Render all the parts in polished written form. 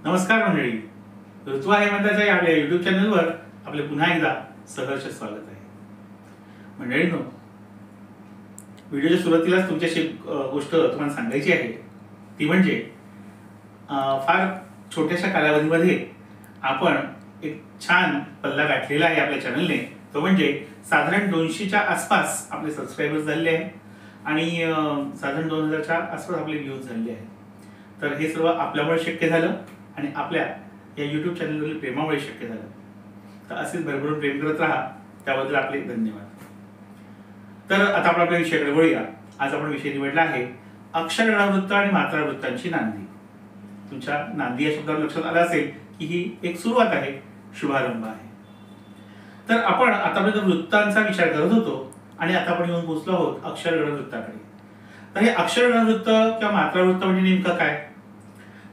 नमस्कार मंडळी, ऋतुवा हेमंताच्या आपल्या YouTube चॅनलवर आपले पुन्हा एकदा सहर्ष स्वागत आहे. मंडळींनो, व्हिडिओच्या सुरुवातीलाच तुमच्याशी गोष्ट तुम्हाला सांगायची आहे. ती म्हणजे फार छोट्याशा कालावधीमध्ये आपण एक छान पल्ला गाठलेला आहे आपल्या चॅनलने. तो म्हणजे साधारण 200च्या आसपास आपले सबस्क्रायबर्स झालेले आहेत आणि साधारण 2000च्या आसपास आपले व्ह्यूज झालेले आहेत. तर हे सर्व आपल्यामुळे शक्य झालं आणि आपल्या या YouTube चॅनलवरील प्रेमामुळे शक्य झालं. तर असेच भरभरून प्रेम करत राहा, त्याबद्दल आपले धन्यवाद. तर आता आपण आपल्या विषयाकडे वळूया. आज आपण विषय निवडला आहे अक्षरगणवृत्त आणि मात्रावृत्तांची नांदी. तुमच्या नांदी या शब्दावर लक्षात आलं असेल की ही एक सुरुवात आहे, शुभारंभ आहे. तर आपण आतापर्यंत वृत्तांचा विचार करत होतो आणि आता आपण येऊन पोहोचलो आहोत अक्षरगणवृत्ताकडे. तर हे अक्षरगणवृत्त किंवा मात्रावृत्त म्हणजे नेमकं काय?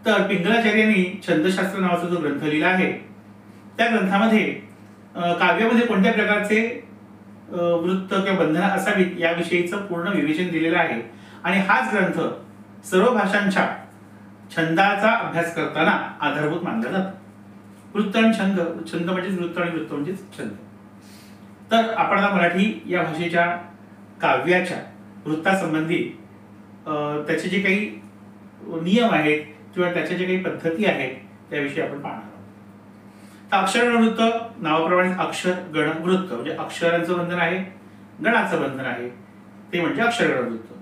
तर पिंगलाचार्यांनी छंदशास्त्र नावाचा जो ग्रंथ लिहिला आहे, त्या ग्रंथामध्ये काव्यामध्ये कोणत्या प्रकारचे वृत्त किंवा बंधनं असावीत याविषयीचं पूर्ण विवेचन दिलेलं आहे. आणि हाच ग्रंथ सर्व भाषांच्या छंदाचा अभ्यास करताना आधारभूत मानला जातो. वृत्त आणि छंद, छंद म्हणजेच वृत्त आणि वृत्त म्हणजेच छंद. तर आपण आता मराठी या भाषेच्या काव्याच्या वृत्तासंबंधी त्याचे जे काही नियम आहेत किंवा त्याच्या जे काही पद्धती आहेत त्याविषयी आपण पाहणार आहोत. तर अक्षरगणवृत्त नावाप्रमाणे अक्षर गण वृत्त म्हणजे अक्षरांचं बंधन आहे, गणाचं बंधन आहे, ते म्हणजे अक्षरगणवृत्त.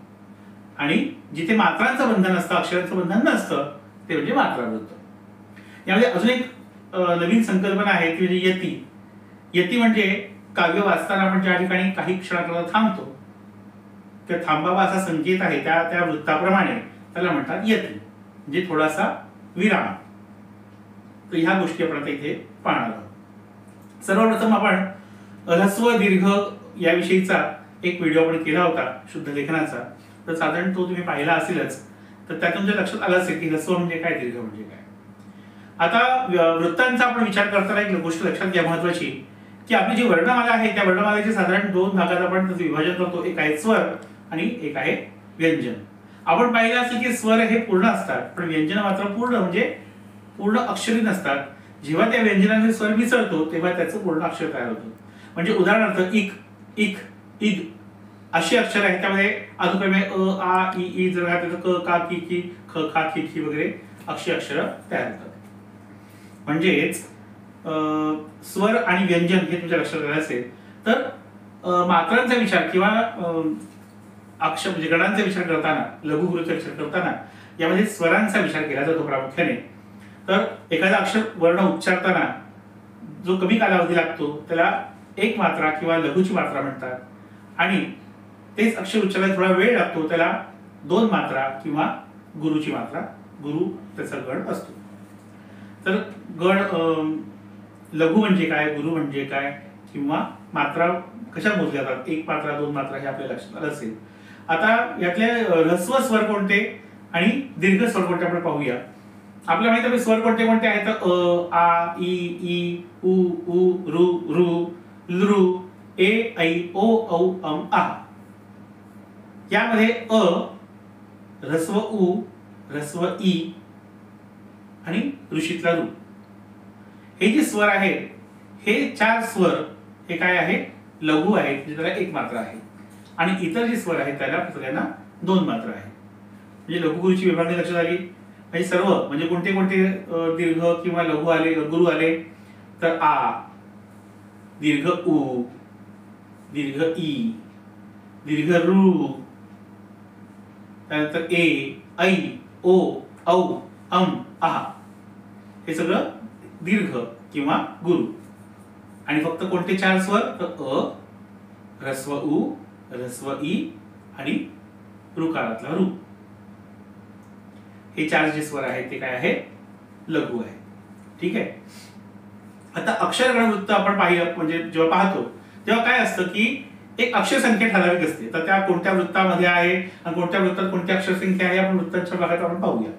आणि जिथे मात्रांचं बंधन असतं, अक्षरांचं बंधन नसतं, ते म्हणजे मात्रावृत्त. यामध्ये अजून एक नवीन संकल्पना आहे ती म्हणजे यती. यती म्हणजे काव्य वाचताना आपण ज्या ठिकाणी काही क्षणाकरता थांबतो किंवा थांबावा असा संकेत आहे त्या त्या वृत्ताप्रमाणे त्याला म्हणतात यती, म्हणजे थोडासा विराम. तर ह्या गोष्टी आपण आता इथे पाहणार आहोत. सर्वप्रथम आपण ऱ्हस्व दीर्घ याविषयीचा एक व्हिडिओ आपण केला होता शुद्ध लेखनाचा. तर साधारण तो तुम्ही पाहिला असेलच. तर त्यातून जे लक्षात आलं असेल की ऱ्हस्व म्हणजे काय, दीर्घ म्हणजे काय. आता वृत्तांचा आपण विचार करताना एक गोष्ट लक्षात घ्या महत्वाची, की आपली जी वर्णमाला आहे त्या वर्णमालेचे साधारण दोन भागात आपण त्याचं विभाजन करतो. एक आहे स्वर आणि एक आहे व्यंजन. आपण पाहिलं असेल की स्वर हे पूर्ण असतात, पण व्यंजन मात्र पूर्ण म्हणजे पूर्ण अक्षरी नसतात. जेव्हा त्या व्यंजनाचे स्वर मिसळतो तेव्हा त्याचं पूर्ण अक्षर तयार होतं. म्हणजे उदाहरणार्थ इक, इक, इग अशी अक्षर आहेत. त्यामध्ये अनुक्रमे अ, आ, इ, ई जर घातले तर क, का, की, की, ख, खा, खी, खी वगैरे अशी अक्षरं तयार होतात. म्हणजेच स्वर आणि व्यंजन हे तुमच्या लक्षात आलं असेल. तर मात्रांचा विचार किंवा अक्षर म्हणजे गणांचा विचार करताना, लघुगुरूचा विचार करताना यामध्ये स्वरांचा विचार केला जातो प्रामुख्याने. तर एखादा अक्षर वर्ण उच्चारताना जो कमी कालावधी लागतो त्याला एक मात्रा किंवा लघुची मात्रा म्हणतात. आणि तेच अक्षर उच्चारायला थोडा वेळ लागतो त्याला दोन मात्रा किंवा गुरुची मात्रा, गुरु त्याचा गण असतो. तर गण लघु म्हणजे काय, गुरु म्हणजे काय किंवा मात्रा कशा मोजल्या जातात, एक मात्रा दोन मात्रा हे आपल्या लक्षात आलं असेल. आता यातले ऱ्हस्व स्वर कोणते आणि दीर्घ स्वर कोणते आपण पाहूया. आपल्याला माहिती आहे स्वर कोणते कोणते आहेत. अ, आ, इ, ई, उ, ऊ, ऋ, ऋ, लृ, ए, ऐ, ओ, औ, अम, आ. यामध्ये अ, ऱ्हस्व उ, ऱ्हस्व ई आणि ऋषीतला ऋ हे जे स्वर आहेत, हे चार स्वर हे काय आहे, लघु आहेत, म्हणजे त्याला एक मात्रा आहे. आणि इतर जे स्वर आहेत त्याला सगळ्यांना दोन मात्रा आहे. म्हणजे लघुगुरूची विभागणी लक्षात आली. म्हणजे सर्व म्हणजे कोणते कोणते दीर्घ किंवा लघु आले, गुरु आले तर आ, दीर्घ उ, दीर्घ ई, दीर्घ ऋ, त्यानंतर ए, ऐ, ओ, औ, अम, आ. हे सगळं दीर्घ किंवा गुरु. आणि फक्त कोणते चार स्वर तर अ, ऱ्हस्व उ, ऱ्हस्व ई आणि ऋकारातला ऋ. हे चार जे स्वर आहेत ते काय आहे, लघु आहे. ठीक आहे. आता अक्षरगणवृत्त आपण पाहिलं म्हणजे जेव्हा पाहतो तेव्हा काय असतं की एक अक्षर संख्या ठराविक असते. तर त्या कोणत्या वृत्तामध्ये आहे आणि कोणत्या वृत्तात कोणती अक्षर संख्या आहे आपण वृत्तांच्या भागात आपण पाहूया.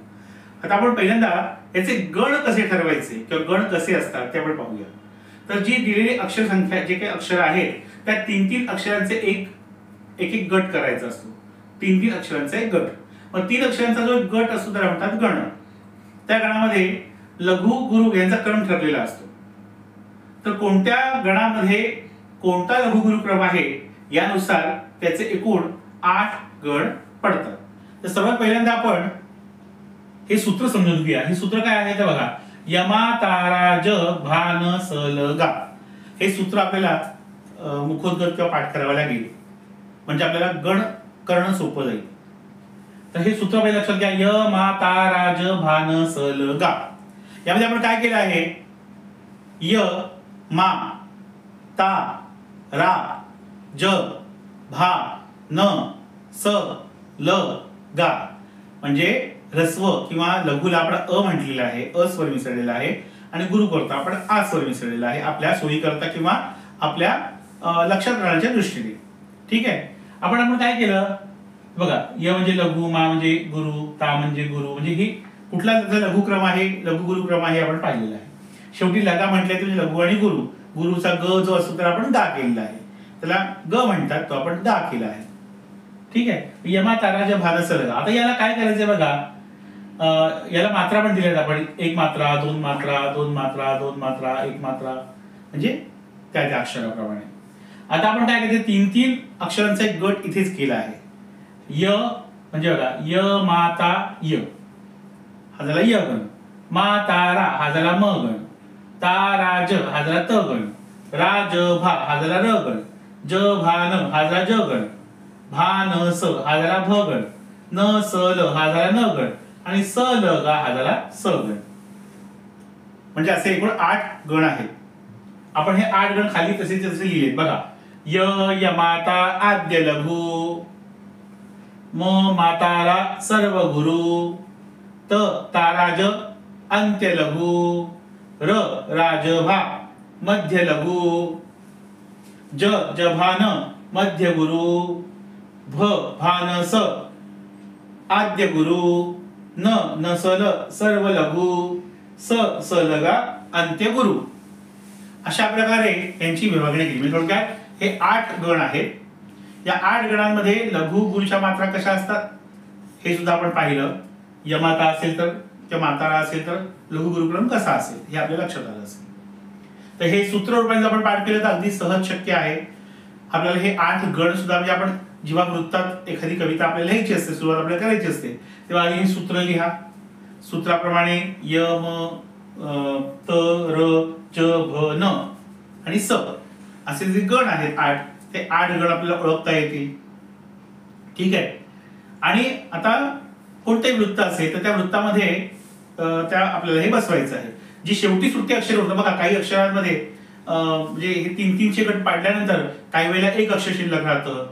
आता आपण पहिल्यांदा याचे गण कसे ठरवायचे किंवा गण कसे असतात ते आपण पाहूया. तर जी दिलेली अक्षर संख्या जे काही अक्षर आहेत त्या तीन तीन अक्षरांचे एक एक गट करायचा असतो. तीन तीन अक्षरांचा एक गट. मग तीन अक्षरांचा जो गट असतो त्याला म्हणतात गण. त्या गणामध्ये लघु गुरु यांचा क्रम ठरलेला असतो. तर कोणत्या गणामध्ये कोणता लघु गुरु क्रम आहे यानुसार त्याचे एकूण 8 गण पडतात. तर सर्वात पहिल्यांदा आपण हे सूत्र समजून घेऊया. हे सूत्र काय आहे ते बघा. यमा तारा ज भान सल गा. हे सूत्र आपल्याला मुखोद्गत किंवा पाठ करावं लागेल, म्हणजे आपल्याला गण करणं सोपं जाईल. तर हे सूत्र पहिलं लक्षात घ्या. य मा तारा ज भान सल गा. यामध्ये आपण काय केलं आहे, य मा ता रा ज भा न स ल गा, म्हणजे ह्रस्व किंवा लघुला आपण अ म्हटलेला आहे, अ स्वर मिसळलेला आहे, आणि गुरु करता आपण आ स्वर मिसळलेला आहे, आपल्या सोयी करता किंवा आपल्या लक्षात राहण्याच्या दृष्टीने. ठीक आहे. आपण काय केलं बघा. य म्हणजे लघु, मा म्हणजे गुरु, ता म्हणजे गुरु, म्हणजे ही कुठला लघु क्रम आहे, लघु गुरु क्रम आहे आपण पाहिलेला आहे. शेवटी लगा म्हटले तर लघु आणि गुरु. गुरुचा ग जो असतो तर आपण गा केलेला आहे, त्याला ग म्हणतात, तो आपण गा केला आहे. ठीक आहे. यमा ताराच्या भानसल गा. आता याला काय करायचंय बघा. याला मात्रा पण दिल्यात आपण. एक मात्रा, दोन मात्रा, दोन मात्रा, दोन मात्रा, एक मात्रा, म्हणजे त्या त्या अक्षराप्रमाणे. आता आपण काय करायचं, 3-3 अक्षरांचा एक गट इथेच केला आहे. य म्हणजे बघा, य माता य हा झाला य गण, मा तारा हा झाला म गण, ता राज हा झाला त गण, राज भा हा झाला र गण, ज भान हा झाला ज गण, भान स हा झाला भ गण, न स ल हा झाला न गण, आणि स ल गा हा झाला स गण. म्हणजे असे एकूण 8 गण आहेत. आपण हे 8 गण खाली तसेच तसे लिहिलेत बघा. य यमाता आद्य लघु, म मातारा सर्व गुरु, त ताराज अंत्य लघु, र राजभा मध्य लघु, ज जभान मध्य गुरु, भ भानस आद्य गुरु, न नसल सर्व लघु, स सलगा अंत्य गुरु. अशा प्रकारे यांची विभागणी केली. म्हणजे थोडक्यात हे 8 गण आहेत. या 8 गणांमध्ये लघु गुरुच्या मात्रा कशा असतात हे सुद्धा आपण पाहिलं. यमाता असेल तर किंवा मातारा असेल तर लघु गुरुक्रम कसा असेल हे आपल्या लक्षात आलं असेल. तर हे सूत्र रूपाने आपण पाठ केलं तर अगदी सहज शक्य आहे. आपल्याला हे 8 गण सुद्धा, म्हणजे आपण जेव्हा वृत्तात एखादी कविता आपल्याला लिहायची असते, सुरुवात आपल्याला करायची असते, तेव्हा आधी हे सूत्र लिहा. सूत्राप्रमाणे य म त र च भ न आणि स असे जे गण आहेत 8, ते 8 गण आपल्याला ओळखता येतील. ठीक आहे. आणि आता कोणतेही वृत्त असेल तर त्या वृत्तामध्ये त्या आपल्याला हे बसवायचं आहे. जी शेवटी सुट्टी अक्षर होतं बघा, काही अक्षरांमध्ये म्हणजे हे 3-3 गट पाडल्यानंतर काही वेळेला एक अक्षर शिल्लक राहतं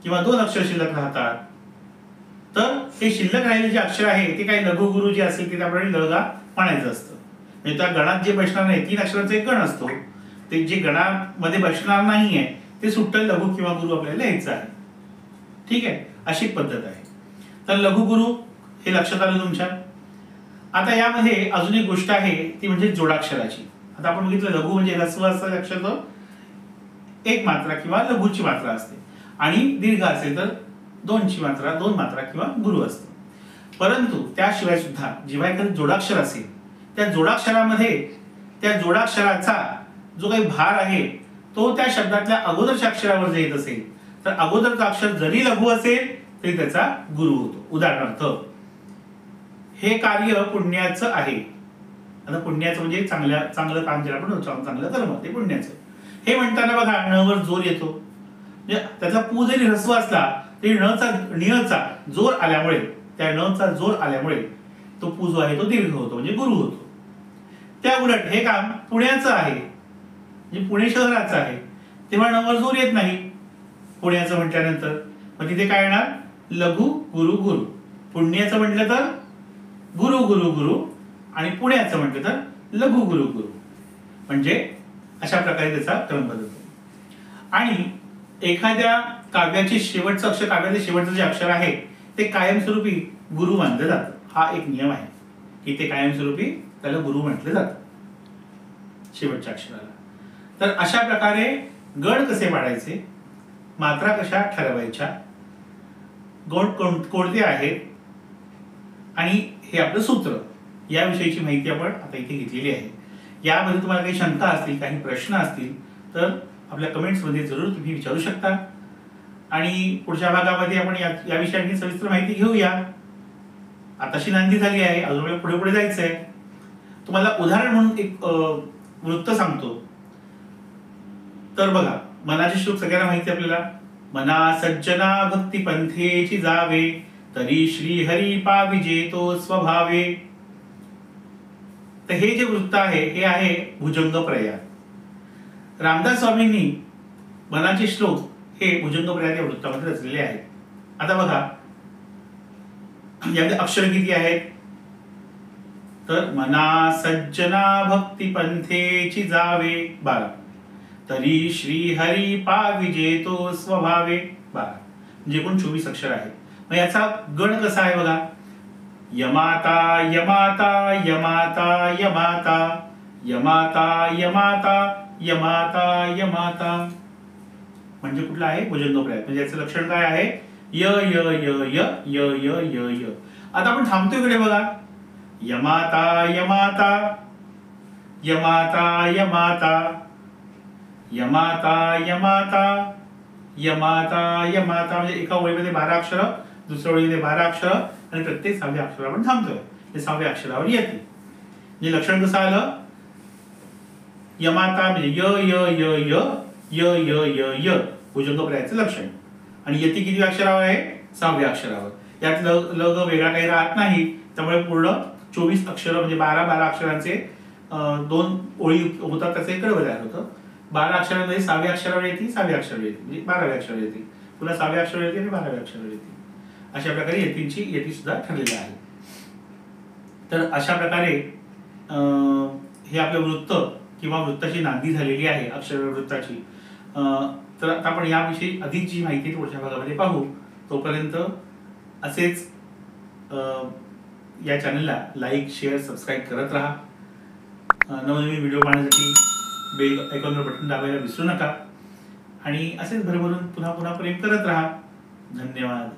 किंवा 2 अक्षर शिल्लक राहतात. तर हे शिल्लक राहिलेले जे अक्षर आहे ते काही लघु गुरु जे असेल ते त्याप्रमाणे लगा म्हणायचं असतं. म्हणजे त्या गणात जे बसणार नाही, 3 अक्षरांचा एक गण असतो, ते जे गणामध्ये बसणार नाहीये ते सुट्ट लघु किंवा गुरु आपल्याला लिहायचं आहे. ठीक आहे. अशी पद्धत आहे. तर लघु गुरु हे लक्षात आलं तुमच्या. आता यामध्ये अजून एक गोष्ट आहे ती म्हणजे जोडाक्षराची. आता आपण बघितलं लघु म्हणजे ह्रस्व असलेलं अक्षर एक मात्रा किंवा लघुची मात्रा असते, आणि दीर्घ असेल तर 2ची मात्रा, 2 मात्रा किंवा गुरु असते. परंतु त्याशिवाय सुद्धा जेव्हा एखादं जोडाक्षर असेल त्या जोडाक्षरामध्ये त्या जोडाक्षराचा जो काही भार आहे तो त्या शब्दातल्या अगोदरच्या अक्षरावर जर येत असेल तर अगोदरचा अक्षर जरी लघु असेल तरी त्याचा गुरु होतो. उदाहरणार्थ हे कार्य पुण्याचं आहे. आता पुण्याचं म्हणजे चांगलं काम ज्याला आपण चांगलं कर्म, ते पुण्याचं. हे म्हणताना बघा ण वर जोर येतो. म्हणजे त्याचा पू जरी ह्रस्व असला तरी णचा जोर आल्यामुळे, त्या णचा जोर आल्यामुळे तो पू जो आहे तो दीर्घ होतो, म्हणजे गुरु होतो. त्या उलट हे काम पुण्याचं आहे, म्हणजे पुणे शहराचं आहे, तेव्हा ण वर जोर येत नाही पुण्याचं म्हटल्यानंतर. मग तिथे काय येणार, लघु गुरु गुरु. पुण्याचं म्हटलं तर गुरु गुरु गुरु, आणि पुण्याचं म्हटलं तर लघु गुरु गुरु. म्हणजे अशा प्रकारे त्याचा क्रम बदलतो. आणि एखाद्या काव्याचे शेवटचं अक्षर, काव्याचे शेवटचं जे अक्षर आहे ते कायमस्वरूपी गुरु मानलं जातं. हा एक नियम आहे की ते कायमस्वरूपी त्याला गुरु म्हटलं जातं शेवटच्या अक्षराला. तर अशा प्रकारे गण कसे पाडायचे, मात्रा कशा ठरवायच्या, गण कोणते आहेत, आणि हे आपलं सूत्र याविषयीची माहिती आपण आता इथे घेतलेली आहे. यामध्ये तुम्हाला काही शंका असतील, काही प्रश्न असतील तर आपल्या कमेंट्समध्ये जरूर तुम्ही विचारू शकता. आणि पुढच्या भागामध्ये आपण या विषयाची सविस्तर माहिती घेऊया. आताशी नांदी झाली आहे, अजून आपल्याला पुढे पुढे जायचं आहे. तुम्हाला उदाहरण म्हणून एक वृत्त सांगतो. तर बघा, मनाचे श्लोक सगळ्यांना माहिती आपल्याला. मना सज्जना भक्ती पंथेची जावे, तरी श्री हरी पाविजे तो स्वभावे. तर हे जे वृत्त आहे हे आहे भुजंगप्रया. रामदास स्वामींनी मनाचे श्लोक हे भुजंगप्रया या वृत्तामध्ये रचलेले आहेत. आता बघा यामध्ये अक्षर किती आहेत? तर मना सज्जना भक्ती पंथेची जावे 12, तरी श्री हरी पाविजे तो स्वभावे 12, म्हणजे एकूण 24 अक्षर आहेत. मग याचा गण कसा आहे बघा. यमाता यमाता यमाता यमाता यमाता यमाता यमाता यमाता, म्हणजे कुठला आहे? भुजंगप्रया. म्हणजे याचं लक्षण काय आहे? य य य य य य य य. आता आपण थांबतोय इकडे बघा. यमाता यमाता यमाता यमाता यमाता यमाता यमाता यमाता, म्हणजे एका ओळीमध्ये 12 अक्षर, दुसऱ्या ओळीमध्ये 12 अक्षर आणि प्रत्येक 6व्या अक्षरावर आपण थांबतोय. हे 6व्या अक्षरावर येते. म्हणजे लक्षण कसं आलं? यमाता म्हणजे य य य य य य य य, भुजंगप्रयाचं लक्षण. आणि यती किती अक्षरावर आहे? 6व्या अक्षरावर. यात ल ग वेगळा काही राहत नाही, त्यामुळे पूर्ण 24 अक्षर म्हणजे 12 अक्षरांचे 2 ओळी होतात, त्याचं एक कडवं तयार होतं. 12 अक्षरांमध्ये 6व्या अक्षरावर येते, 6व्या अक्षरावर येते, म्हणजे 12व्या अक्षरावर येते, पुन्हा 6व्या अक्षरावर येते आणि 12व्या अक्षरावर येते. अशा प्रकारे यती सुद्धा ठरलेली आहे. तर अशा प्रकारे हे आपलं वृत्त किंवा वृत्ताची नांदी झालेली आहे, अक्षर वृत्ताची. तर आता आपण याविषयी अधिक जी माहिती पुढच्या भागामध्ये पाहू. तोपर्यंत असेच या चॅनलला लाईक, शेअर, सबस्क्राईब करत राहा. नवनवीन व्हिडिओ पाहण्यासाठी बेल आयकॉनवर बटन दाबायला विसरू नका. आणि असेच भरभरून पुन्हा पुन्हा प्रेम करत राहा. धन्यवाद.